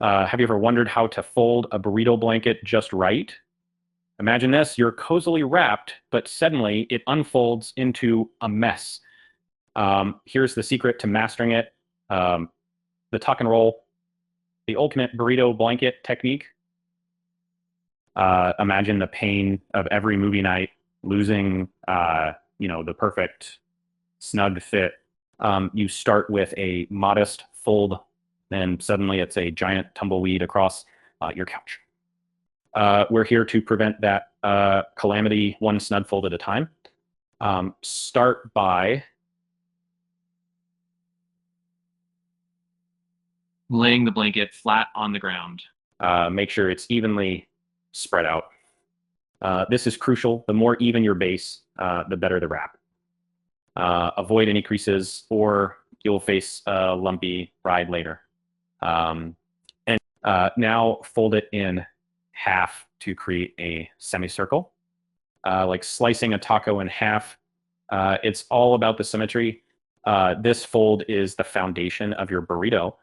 Have you ever wondered how to fold a burrito blanket just right? Imagine this, you're cozily wrapped, but suddenly it unfolds into a mess. Here's the secret to mastering it. Um, the tuck and roll, the ultimate burrito blanket technique. Imagine the pain of every movie night, losing, the perfect snug fit. You start with a modest fold, then suddenly it's a giant tumbleweed across your couch. We're here to prevent that calamity one snug fold at a time. Start by laying the blanket flat on the ground. make sure it's evenly spread out. This is crucial. The more even your base, the better the wrap. Avoid any creases or you'll face a lumpy ride later. And now fold it in half to create a semicircle. Like slicing a taco in half. It's all about the symmetry. This fold is the foundation of your burrito.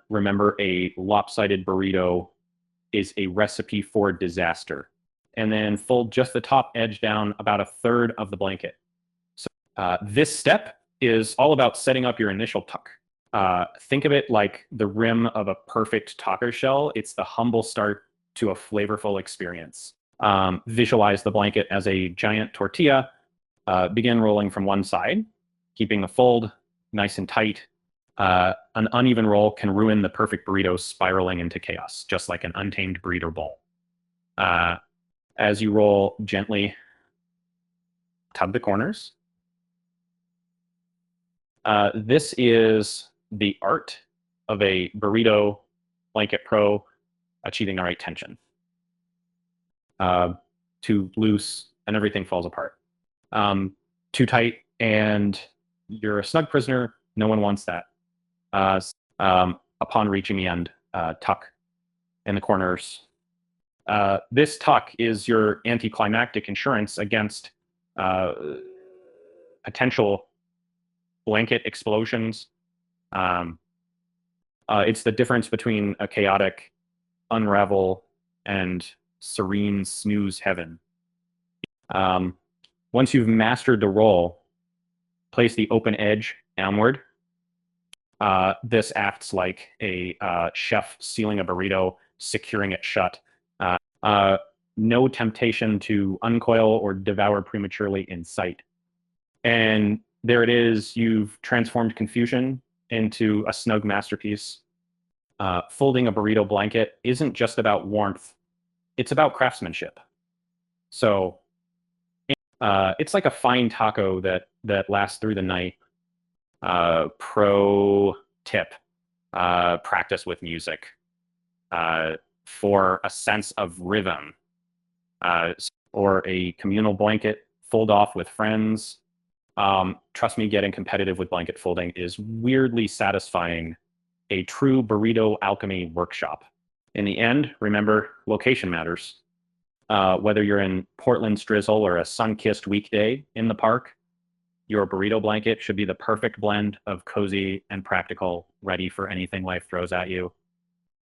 Remember, a lopsided burrito is a recipe for disaster. And then fold just the top edge down about a third of the blanket. So this step is all about setting up your initial tuck. Think of it like the rim of a perfect taco shell. It's the humble start to a flavorful experience. Visualize the blanket as a giant tortilla. Begin rolling from one side, keeping the fold nice and tight. An uneven roll can ruin the perfect burrito, spiraling into chaos, just like an untamed burrito bowl. As you roll gently, tug the corners. This is the art of a burrito blanket pro achieving the right tension. Too loose and everything falls apart. Too tight and you're a snug prisoner. No one wants that. Upon reaching the end, tuck in the corners. This tuck is your anticlimactic insurance against potential blanket explosions. It's the difference between a chaotic unravel and serene snooze heaven. Once you've mastered the roll, place the open edge downward. This acts like a chef sealing a burrito, securing it shut. No temptation to uncoil or devour prematurely in sight. And there it is. You've transformed confusion into a snug masterpiece. Folding a burrito blanket isn't just about warmth. It's about craftsmanship. So it's like a fine taco that lasts through the night. Pro tip, practice with music for a sense of rhythm, or a communal blanket fold off with friends. Trust me, getting competitive with blanket folding is weirdly satisfying. A true burrito alchemy workshop. In the end, remember, location matters. Whether you're in Portland's drizzle or a sun-kissed weekday in the park, your burrito blanket should be the perfect blend of cozy and practical, ready for anything life throws at you.